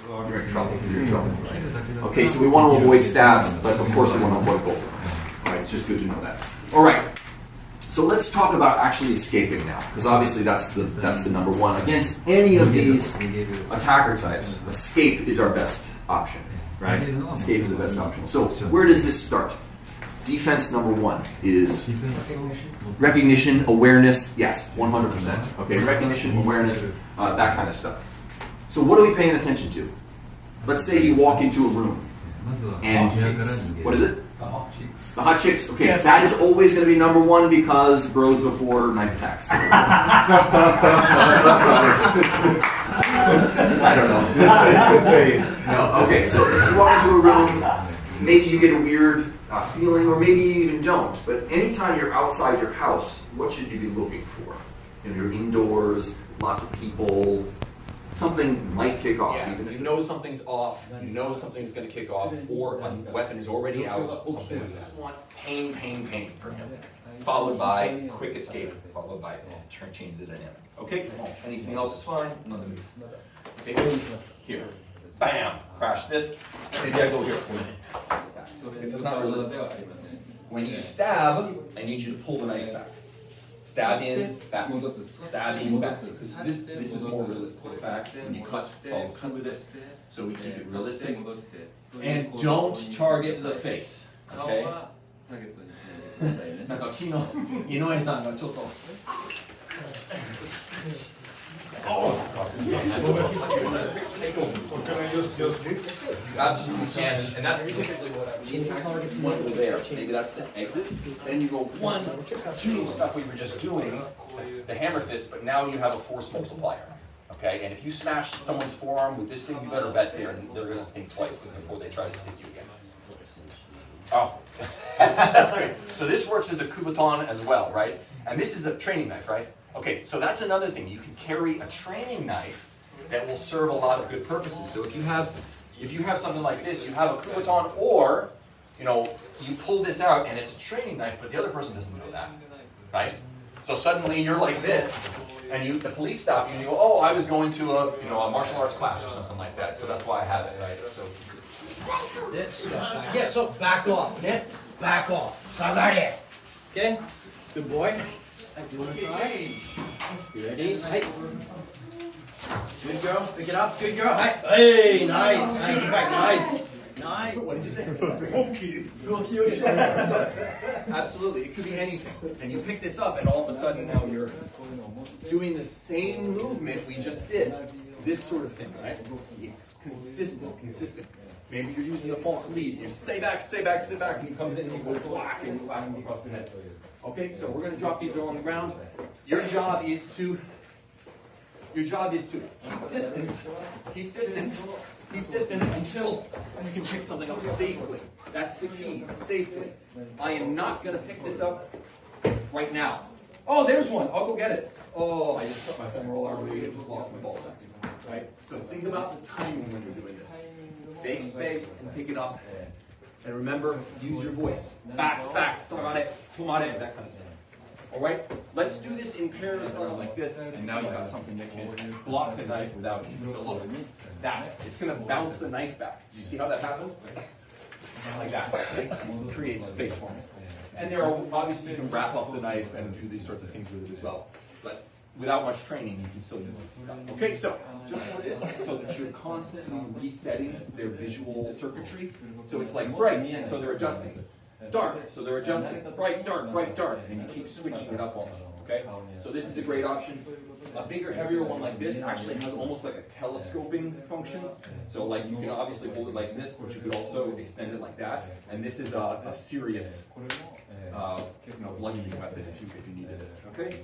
you're in trouble. You're in trouble. Right? Okay, so we want to avoid stabs, but of course we want to avoid both. All right, it's just good to know that. All right. So let's talk about actually escaping now, because obviously that's the number one. Against any of these attacker types, escape is our best option, right? Escape is the best option. So where does this start? Defense number one is recognition, awareness, yes, 100%. Okay, recognition, awareness, that kind of stuff. So what are we paying attention to? Let's say you walk into a room and, what is it? The hot chicks. Okay, that is always going to be number one because bros before knife attacks. I don't know. No, okay, so if you walk into a room, maybe you get a weird feeling, or maybe you even don't. But anytime you're outside your house, what should you be looking for? You know, you're indoors, lots of people. Something might kick off. Yeah, even if you know something's off, you know something's going to kick off, or a weapon is already out, something like that. You want pain, pain, pain for him, followed by quick escape, followed by change the dynamic. Okay, anything else is fine, none of these. Okay, here, bam, crash this, maybe I go here for a minute. This is not realistic. When you stab, I need you to pull the knife back. Stab in, back. Stab in, back. This is more realistic. In fact, when you cut, follow cut with it. So we keep it realistic. And don't target the face. Okay? なんか昨日、井上さんがちょっと。Oh, take over. Can I use this? Absolutely can, and that's typically what I would do. Target one over there. Maybe that's the exit. Then you go 1, 2, stuff we were just doing, the hammer fist, but now you have a force multiplier. Okay, and if you smash someone's forearm with this thing, you better bet they're going to think twice before they try to stick you again. Oh, that's great. So this works as a kubaton as well, right? And this is a training knife, right? Okay, so that's another thing. You can carry a training knife that will serve a lot of good purposes. So if you have something like this, you have a kubaton, or you pull this out and it's a training knife, but the other person doesn't know that, right? So suddenly you're like this, and the police stop you and you go, oh, I was going to a martial arts class or something like that, so that's why I have it, right? So yeah, so back off, yeah? Back off. Sagare. Okay? Good boy. You wanna try? You ready? Hey. Good girl. Pick it up. Good girl. Hey. Hey, nice. Hey, get back. Nice. Nice. What did you say? absolutely, it could be anything. And you pick this up, and all of a sudden now you're doing the same movement we just did. This sort of thing, right? It's consistent. Maybe you're using a false lead. You stay back, and he comes in and you go whack and you whack him across the head. Okay, so we're going to drop these all on the ground. Your job is to keep distance until you can pick something up safely. That's the key, safely. I am not going to pick this up right now. Oh, there's one. I'll go get it. Oh, I just cut my femoral artery. I just lost my ball. Right? So think about the timing when you're doing this. Make space and pick it up. And remember, use your voice. Back, tomare, that kind of stuff. Alright? Let's do this in pairs like this, and now you've got something that can block the knife without you. So look, it's going to bounce the knife back. Do you see how that happened? Like that. Okay? Create space for me. And there are, obviously, you can wrap up the knife and do these sorts of things with it as well. But without much training, you can still use this stuff. Okay, so just for this, so that you're constantly resetting their visual circuitry. So it's like bright, and so they're adjusting. Dark, so they're adjusting. Bright, dark, and you keep switching it up on them. Okay, so this is a great option. A bigger, heavier one like this actually has almost like a telescoping function. So like you can obviously hold it like this, but you could also extend it like that. And this is a serious, bludgeoning weapon if you needed it. Okay.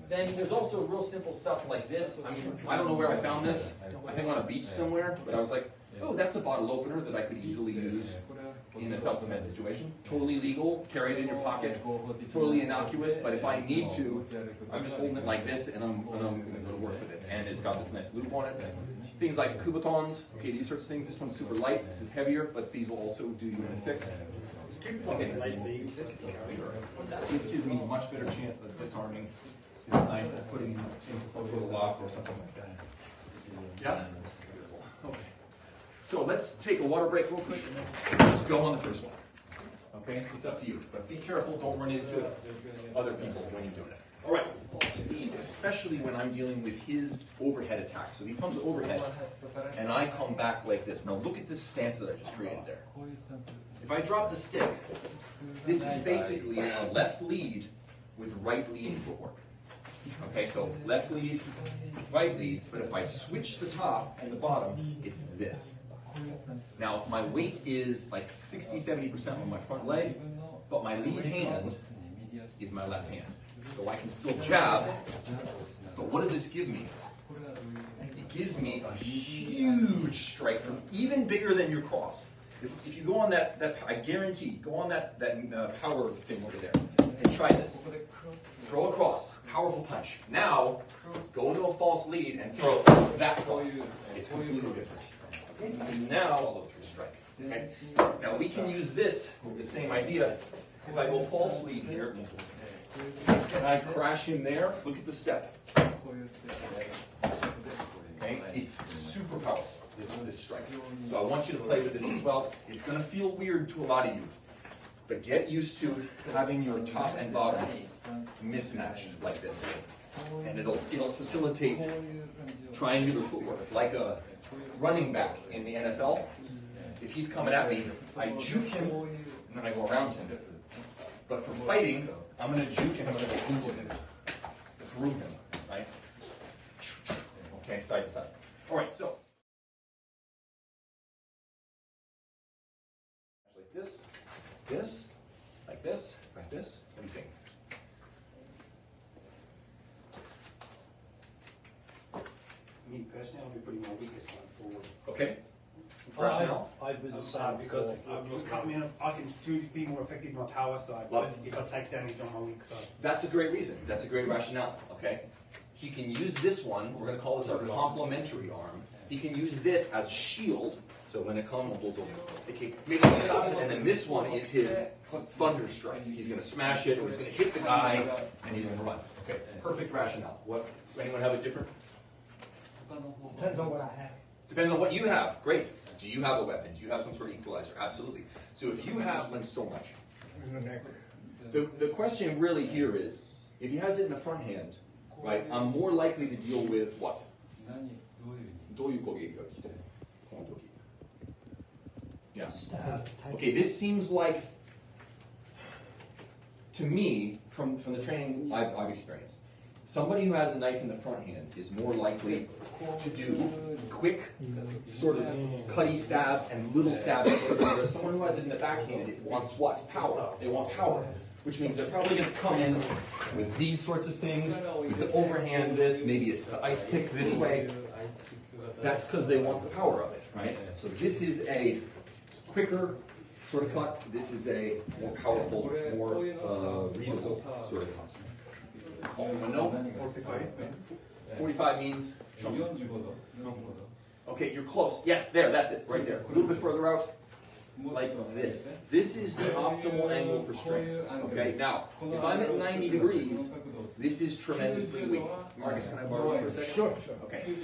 Then there's also real simple stuff like this. I mean, I don't know where I found this. I think on a beach somewhere, but I was like, oh, that's a bottle opener that I could easily use in a self-defense situation. Totally legal, carry it in your pocket, totally innocuous, but if I need to, I'm just holding it like this and I'm going to go to work with it. And it's got this nice loop on it. Things like kubatons, okay, these sorts of things. This one's super light, this is heavier, but these will also do you in a fix. Okay. This gives me a much better chance of disarming his knife and putting him into some sort of lock or something like that. Yeah? Okay. So let's take a water break real quick and then just go on the first one. Okay, it's up to you, but be careful, don't run into other people when you're doing it. All right, speed, especially when I'm dealing with his overhead attack. So he comes overhead, and I come back like this. Now look at this stance that I just created there. If I drop the stick, this is basically a left lead with right lead footwork. Okay, so left lead, right lead, but if I switch the top and the bottom, it's this. Now, if my weight is like 60-70% on my front leg, but my lead hand is my left hand. So I can still jab, but what does this give me? It gives me a huge strike from even bigger than your cross. If you go on that I guarantee, go on that power thing over there and try this. Throw a cross, powerful punch. Now, go into a false lead and throw that cross. It's completely different. And now, follow through strike. Okay? Now we can use this with the same idea. If I go false lead here, and I crash him there, look at the step. Okay? It's super powerful, this strike. So I want you to play with this as well. It's going to feel weird to a lot of you, but get used to having your top and bottom mismatched like this. And it'll facilitate triangular footwork, like a running back in the NFL. If he's coming at me, I juke him, and then I go around him. But for fighting, I'm going to juke and I'm going to go through him, right? Okay, side to side. All right, so like this, like this. What do you think? Me personally, I'll be putting my weakest one forward. Okay. Rationale? I'd do the same because I can still be more effective on my power side. Love it. If I take damage on my weak side. That's a great reason. That's a great rationale. Okay. He can use this one. We're going to call this our complementary arm. He can use this as a shield. So when it comes, maybe he stops it, and then this one is his thunder strike. He's going to smash it, or he's going to hit the guy, and he's going to run. Okay. Perfect rationale. What? Anyone have a different? Depends on what I have. Depends on what you have. Great. Do you have a weapon? Do you have some sort of equalizer? Absolutely. So if you have one, so much. The question really here is, if he has it in the front hand, right, I'm more likely to deal with what? Yeah. Okay, this seems like, to me, from the training I've experienced, somebody who has a knife in the front hand is more likely to do quick, sort of cutty stabs and little stabs. Whereas someone who has it in the backhand, it wants what? Power. They want power. Which means they're probably going to come in with these sorts of things, with the overhand this, maybe it's the ice pick this way. That's because they want the power of it, right? So this is a quicker sort of cut. This is a more powerful, more readable sort of cut. No? 45 means? Okay, you're close. Yes, there, that's it, right there. A little bit further out, like this. This is the optimal angle for strength. Okay, now, if I'm at 90 degrees, this is tremendously weak. Marcus, can I borrow you for a second? Sure. Okay.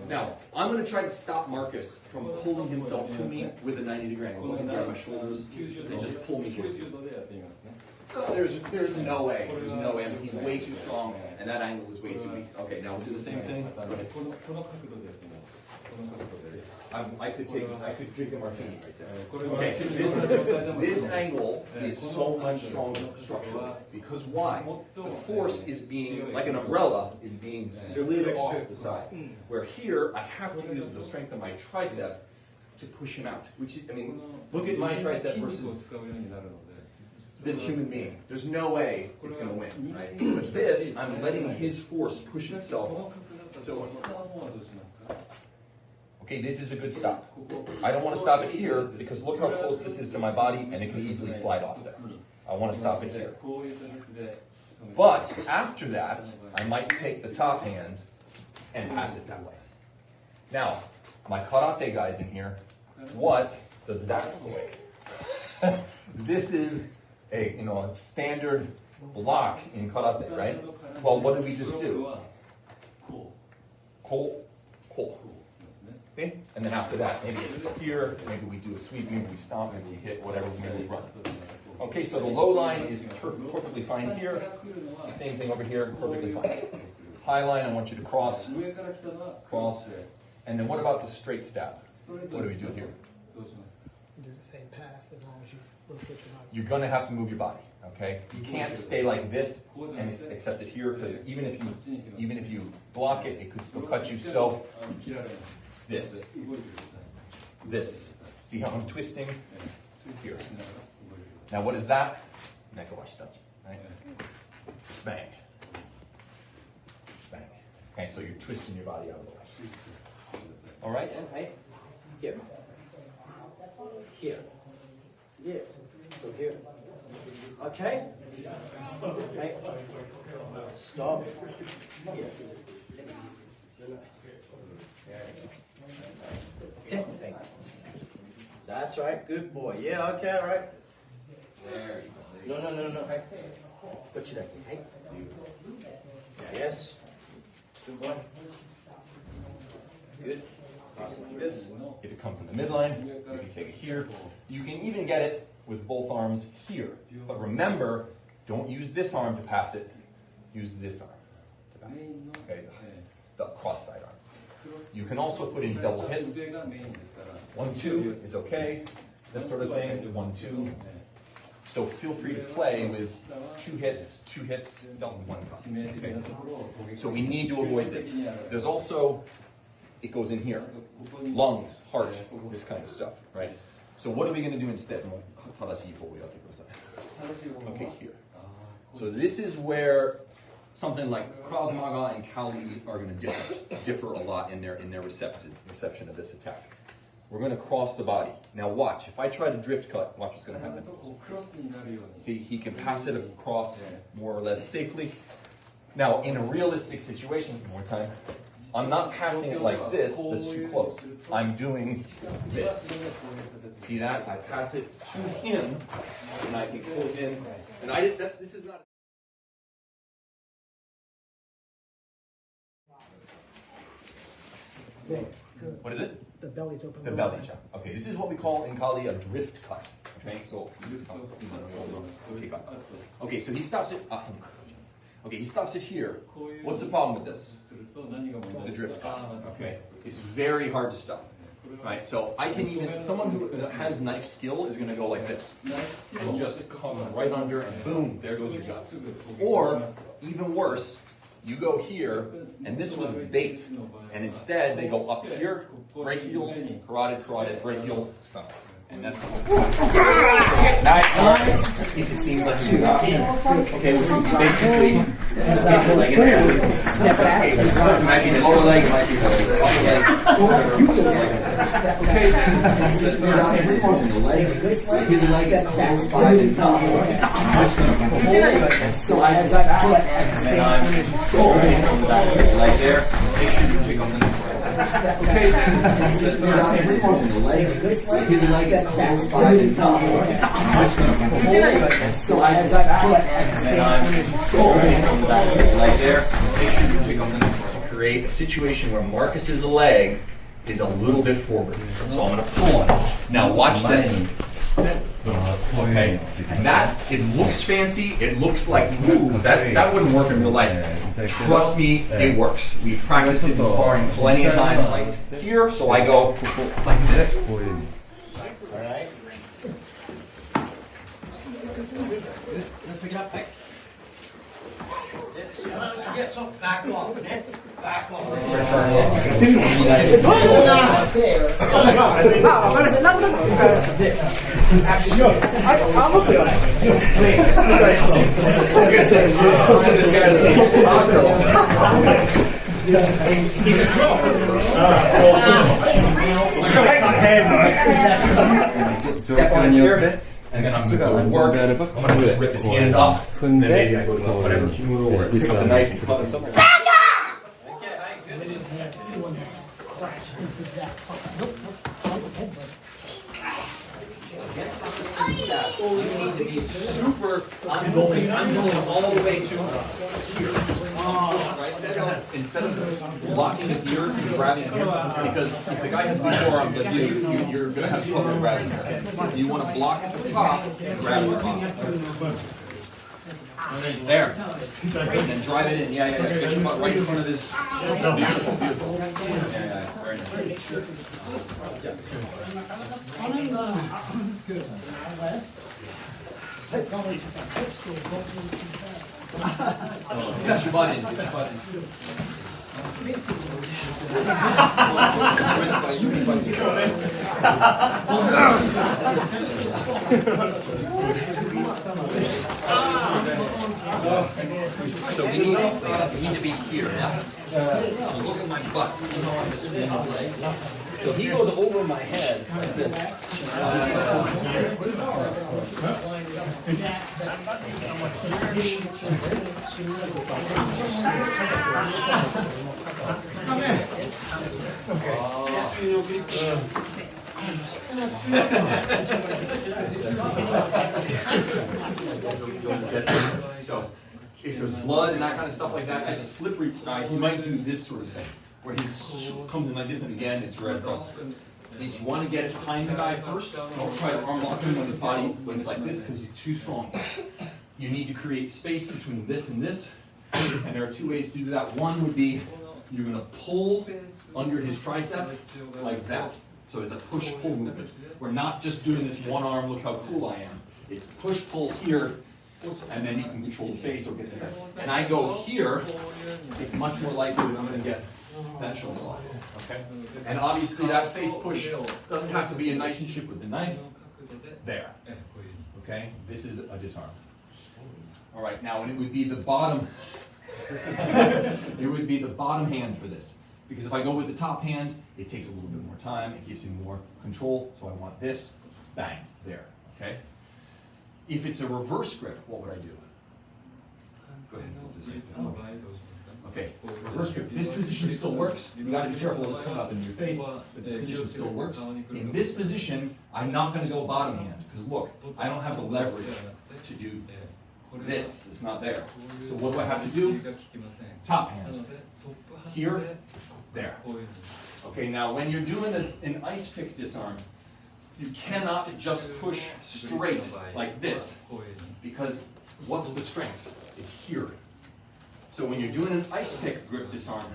Now, I'm going to try to stop Marcus from pulling himself to me with a 90-degree angle. Looking down at my shoulders and just pull me here. There's no way. There's no way. I mean, he's way too strong, and that angle is way too weak. Okay, now we'll do the same thing. I could drink a martini right there. Okay, this angle is so much stronger structurally. Because why? The force is being, like an umbrella, is being slid off the side. Where here, I have to use the strength of my tricep to push him out. Which is, I mean, look at my tricep versus this human being. There's no way it's going to win, right? But this, I'm letting his force push itself. So, okay, this is a good stop. I don't want to stop it here because look how close this is to my body and it can easily slide off there. I want to stop it here. But after that, I might take the top hand and pass it that way. Now, my karate guys in here, what does that look like? This is a standard block in karate, right? Well, what did we just do? Ko. Okay? And then after that, maybe it's here, maybe we do a sweep, maybe we stomp, maybe we hit, whatever, maybe we run. Okay, so the low line is perfectly fine here. Same thing over here, perfectly fine. High line, I want you to cross, cross. And then what about the straight stab? What do we do here? Do the same pass as long as you rotate your body. You're gonna have to move your body, okay? You can't stay like this and accept it here, because even if you block it, it could still cut you. So this. See how I'm twisting? Here. Now what is that? Nekawashitachi, right? Bang. Bang. Okay, so you're twisting your body out of the way. All right? And hey, here. Here. Yeah. So here. Okay. Hey. Stop. Here. Okay. That's right. Good boy. Yeah. Okay. All right. No. Hey. Put your neck. Hey. Yes. Good boy. Good. Cross it through this. If it comes in the midline, you can take it here. You can even get it with both arms here. But remember, don't use this arm to pass it. Use this arm to pass it. Okay, the cross side arm. You can also put in double hits. 1-2 is okay. That sort of thing. 1-2. So feel free to play with 2 hits, don't 1 cut. Okay. So we need to avoid this. There's also, it goes in here. Lungs, heart, this kind of stuff, right? So what are we going to do instead? Okay, here. So this is where something like Krav Maga and Kali are going to differ a lot in their reception of this attack. We're going to cross the body. Now watch, if I try to drift cut, watch what's going to happen. See, he can pass it across more or less safely. Now, in a realistic situation, one more time, I'm not passing it like this, that's too close. I'm doing this. See that? I pass it to him, and I can close in. And this is not... What is it? The belly's open. The belly chop. Okay, this is what we call in Kali a drift cut. Okay, so okay, so he stops it. Okay, he stops it here. What's the problem with this? The drift cut. Okay, it's very hard to stop. Right, so I can even someone who has knife skill is going to go like this and just come right under and boom, there goes your guts. Or even worse. You go here, and this was bait, and instead they go up here, break heel, carotid, break heel, stop. And that's nice. If it seems like a good option. Okay, which would be basically just get your leg in there. Step back. It might be the lower leg, it might be the upper leg. Okay. His leg is close by the top. I'm just going to pull and slide this back, and then I'm going from the back of his leg there. Make sure you pick up the neck. Okay. His leg is close by the top. I'm just going to pull and slide this back, and then I'm going from the back of his leg there. Make sure you pick up the neck. To create a situation where Marcus's leg is a little bit forward. So I'm going to pull on it. Now watch this. Okay, that, it looks fancy, it looks like, ooh, that wouldn't work in real life. Trust me, it works. We've practiced it in sparring plenty of times, like here, so I go like this. Alright. Let's pick it up, back. Yeah, so back off, man. Back off. Step on here, and then I'm going to go to work. I'm going to just rip his hand off, and then maybe I go to whatever, or pick up the knife and cut it. and stab. You need to be super, I'm going all the way to here. Right? Instead of blocking it here and grabbing it here, because if the guy has big forearms like you're going to have trouble grabbing it. You want to block at the top and grab the bottom. There. And then drive it in. Yeah. Get your butt right in front of this. Beautiful. Yeah. Very nice. Get your butt in. So we need to be here now. So look at my butt. See how I'm between his legs. So he goes over my head like this. So if there's blood and that kind of stuff like that, as a slippery guy, he might do this sort of thing, where he comes in like this, and again, it's right across. Is you want to get it behind the guy first. Don't try to arm lock him when his body when it's like this, because he's too strong. You need to create space between this and this, and there are two ways to do that. One would be you're going to pull under his tricep like that. So it's a push-pull movement. We're not just doing this one arm, look how cool I am. It's push-pull here, and then you can control the face or get the head. And I go here, it's much more likely that I'm going to get that shoulder lock. Okay? And obviously that face push doesn't have to be a nice and chip with the knife. There. Okay? This is a disarm. All right, now and it would be the bottom it would be the bottom hand for this. Because if I go with the top hand, it takes a little bit more time, it gives you more control, so I want this, bang, there, okay? If it's a reverse grip, what would I do? Go ahead and flip this way. Okay, reverse grip. This position still works. You gotta be careful it's coming up into your face, but this position still works. In this position, I'm not gonna go bottom hand, because look, I don't have the leverage to do this, it's not there. So what do I have to do? Top hand. Here, there. Okay, now when you're doing an ice pick disarm, you cannot just push straight like this, because what's the strength? It's here. So when you're doing an ice pick grip disarm,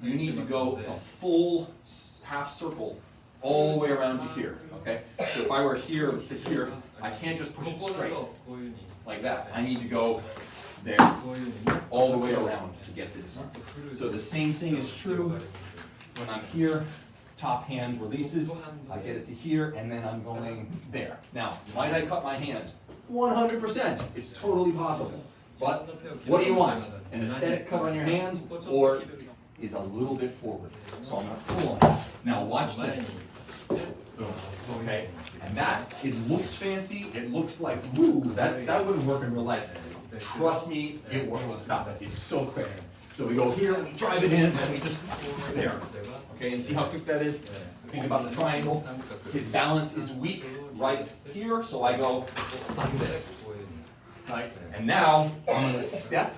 you need to go a full half circle all the way around to here, okay? So if I were here, let's say here, I can't just push it straight like that. I need to go there, all the way around to get the disarm. So the same thing is true when I'm here, top hand releases, I get it to here, and then I'm going there. Now, might I cut my hand? 100%, it's totally possible. But what do you want? An aesthetic cut on your hand, or is a little bit forward? So I'm going to pull on it. Now watch this. Boom. Okay, and that, it looks fancy, it looks like, woo, that wouldn't work in real life. Trust me, it works. Stop it. It's so quick. So we go here, we drive it in, and we just, there. Okay, and see how quick that is? Think about the triangle. His balance is weak right here, so I go like this. Right? And now, I'm going to step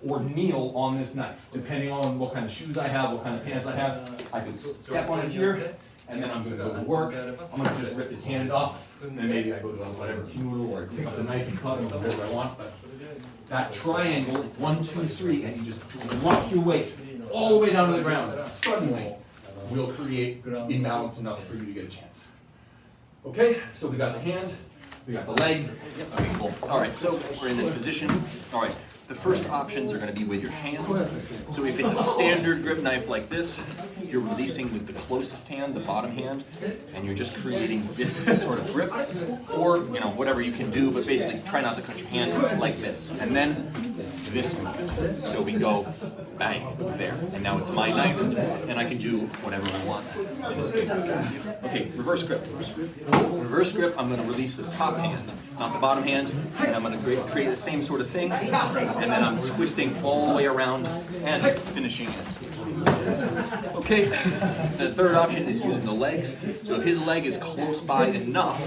or kneel on this knife, depending on what kind of shoes I have, what kind of pants I have. I could step on it here, and then I'm going to go to work. I'm going to just rip his hand off, and then maybe I go to whatever cue or pick up the knife and cut him whatever I want. That triangle is 1, 2, 3, and you just drop your weight all the way down to the ground. Suddenly, will create imbalance enough for you to get a chance. Okay, so we got the hand, we got the leg. Okay, cool. All right, so we're in this position. All right. The first options are going to be with your hands. So if it's a standard grip knife like this, you're releasing with the closest hand, the bottom hand, and you're just creating this sort of grip, or whatever you can do, but basically try not to cut your hand like this. And then this movement. So we go bang there, and now it's my knife, and I can do whatever I want in this game. Okay, reverse grip. Reverse grip, I'm going to release the top hand, not the bottom hand, and I'm going to create the same sort of thing, and then I'm twisting all the way around and finishing it. Okay, the third option is using the legs. So if his leg is close by enough,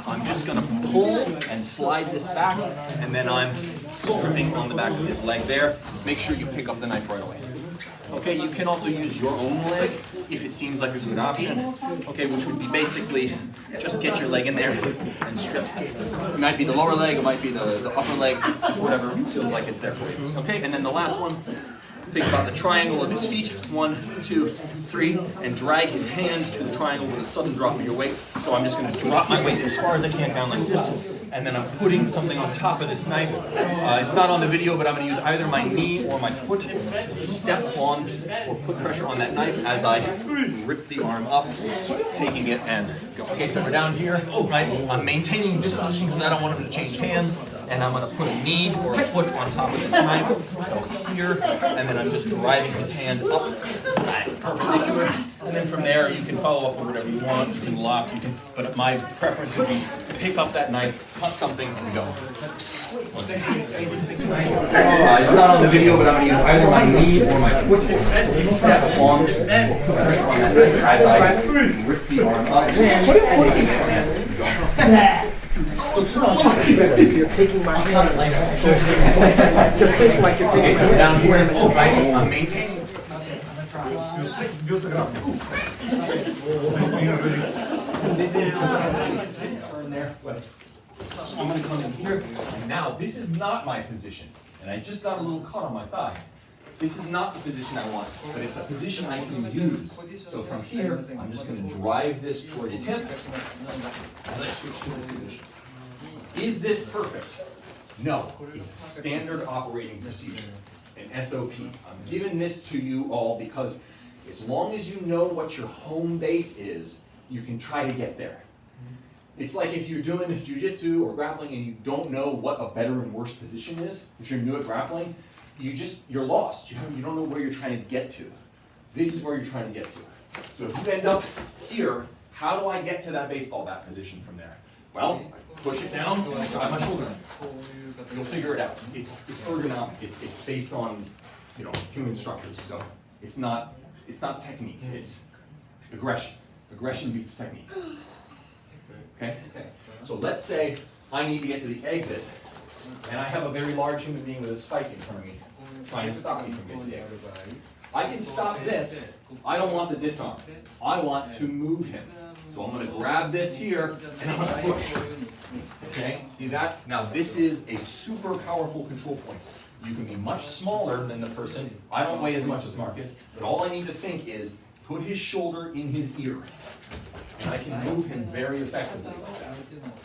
I'm just going to pull and slide this back, and then I'm stripping on the back of his leg there. Make sure you pick up the knife right away. Okay, you can also use your own leg if it seems like a good option. Okay, which would be basically just get your leg in there and strip. It might be the lower leg, it might be the upper leg, just whatever feels like it's there for you. Okay, and then the last one, think about the triangle of his feet, 1, 2, 3, and drag his hand to the triangle with a sudden drop of your weight. So I'm just going to drop my weight as far as I can down like this, and then I'm putting something on top of this knife. It's not on the video, but I'm going to use either my knee or my foot to step on or put pressure on that knife as I rip the arm up, taking it and go. Okay, so we're down here, right? I'm maintaining this position because I don't want him to change hands. And I'm going to put a knee or a foot on top of this knife, so here, and then I'm just driving his hand up, perpendicular, and then from there you can follow up with whatever you want, you can lock, you can, but my preference would be pick up that knife, cut something, and go. It's not on the video, but I'm going to use either my knee or my foot to step on or put pressure on that knife as I rip the arm up, taking it and go. You're taking my hand. Just think like you're taking. Okay, so we're down here, right? I'm maintaining. So I'm going to come in here, and now this is not my position, and I just got a little cut on my thigh. This is not the position I want, but it's a position I can use. So from here, I'm just going to drive this toward his hip, and let's switch to this position. Is this perfect? No, it's standard operating procedure, an SOP. I'm giving this to you all because as long as you know what your home base is, you can try to get there. It's like if you're doing jiu-jitsu or grappling and you don't know what a better and worse position is, if you're new at grappling, you're lost. You don't know where you're trying to get to. This is where you're trying to get to. So if you end up here, how do I get to that baseball bat position from there? Well, push it down, drive my shoulder in. You'll figure it out. It's ergonomic. It's based on human structures. So it's not technique. It's aggression. Aggression beats technique. Okay. So let's say I need to get to the exit, and I have a very large human being with a spike in front of me, trying to stop me from getting to the exit. I can stop this. I don't want the disarm. I want to move him. So I'm going to grab this here, and I'm going to push. Okay, see that? Now this is a super powerful control point. You can be much smaller than the person. I don't weigh as much as Marcus, but all I need to think is put his shoulder in his ear. And I can move him very effectively like that.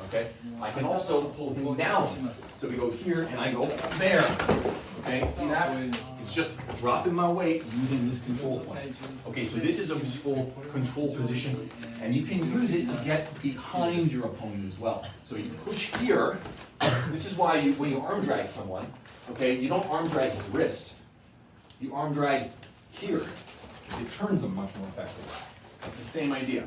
Okay? I can also pull him down. So we go here, and I go there. Okay, see that? It's just dropping my weight using this control point. Okay, so this is a useful control position, and you can use it to get behind your opponent as well. So you push here. This is why when you arm drag someone, okay, you don't arm drag his wrist. You arm drag here. It turns them much more effectively. It's the same idea.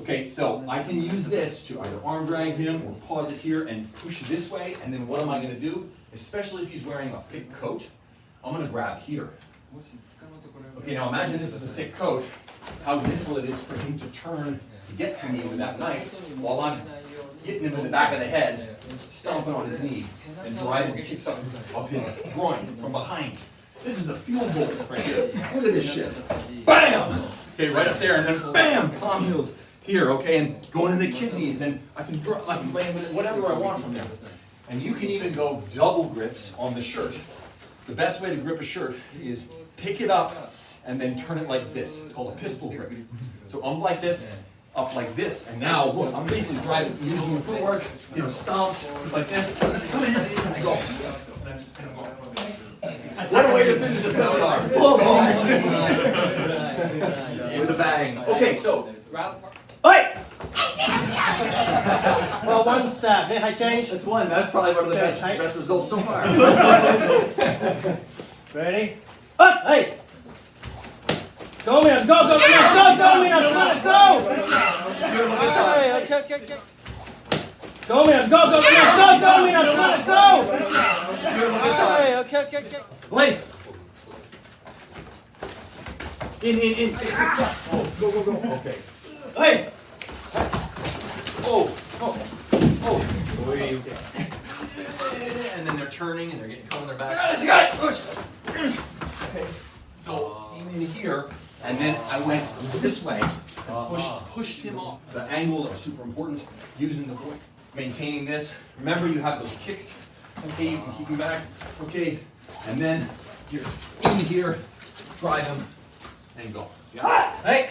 Okay, so I can use this to either arm drag him or pause it here and push this way, and then what am I going to do? Especially if he's wearing a thick coat, I'm going to grab here. Okay, now imagine this is a thick coat, how difficult it is for him to turn to get to me with that knife while I'm hitting him in the back of the head, stomping on his knee, and driving kicks up his groin from behind. This is a field goal right here. Look at this shit. Bam! Okay, right up there, and then bam! Palm heels here, okay, and going in the kidneys, and I can lay him in whatever I want from there. And you can even go double grips on the shirt. The best way to grip a shirt is pick it up and then turn it like this. It's called a pistol grip. So I'm like this, up like this, and now look, I'm basically driving, using the footwork, stomps, just like this, and I go. And I'm just kind of going. What a way to finish a seminar! With a bang. Okay, so. Hey! Well, one stab. Yeah, high change. That's one. That's probably one of the Okay, best, tight. best results so far. Ready? Us, hey! Go, man, go, man, let it go! Hey, okay. Go, man, go, man, let it go! Hey, okay. Wait! In. Go. Okay. Hey! Oh. Okay. And then they're turning and they're getting caught on their back. Got it. Push. Okay. So aim in here, and then I went this way and pushed him off. The angles are super important. Using the voice, maintaining this. Remember, you have those kicks. Okay, you can keep him back. Okay, and then you're in here, drive him, and go. Yeah. Hey!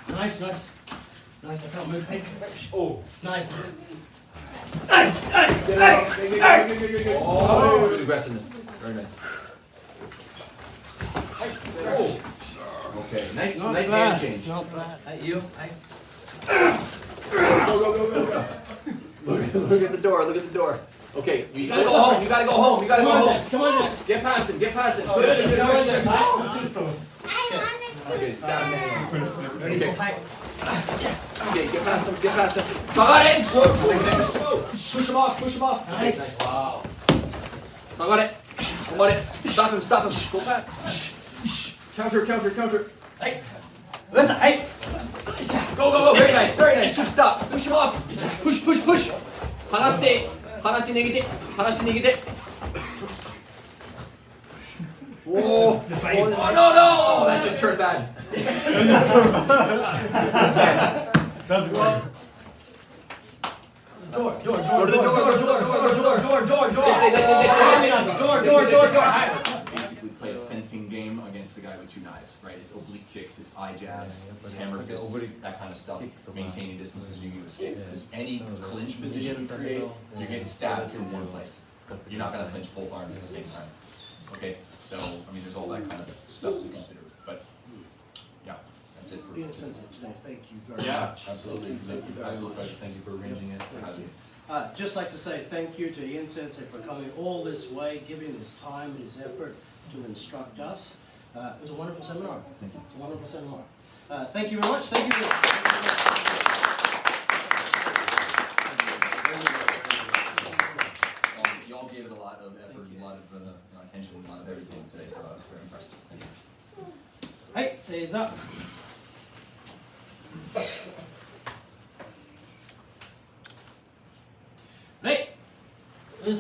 Nice. I can't move. Hey. Oh. Nice. Oh, good aggressiveness. Very nice. Oh. Okay, nice hand change. Not bad. Hey, you. Hey. Go. Look at the door. Okay, you gotta go home. Come on, Dex. Get past him. Good. Come on, Dex. Okay, stand. Ready? Hey. Okay, get past him. Got it. Push him off. Nice. Wow. Got it. Stop him. Go fast. Counter. Hey. Listen, hey. Go. Very nice. Stop. Push him off. Push. Hanaste. Negate. Whoa. Oh, no. Oh, that just turned bad. Door. Go to the door. Basically play a fencing game against the guy with two knives, right? It's oblique kicks, it's eye jabs, it's hammer fists, that kind of stuff. Maintaining distance because you can escape. Because any clinch position you create, you're getting stabbed from one place. You're not going to clinch both arms at the same time. Okay? So, I mean, there's all that kind of stuff to consider. But, yeah, that's it for Sensei, today, thank you very much. Yeah, absolutely. Absolute pleasure. Thank you for arranging it. For having me. Just like to say thank you to Ian Sensei for coming all this way, giving his time and his effort to instruct us. It was a wonderful seminar. Thank you very much. Thank you. You all gave it a lot of effort, a lot of attention, a lot of everything today, so I was very impressed. Thank you. Hey, says up. Hey. Hey.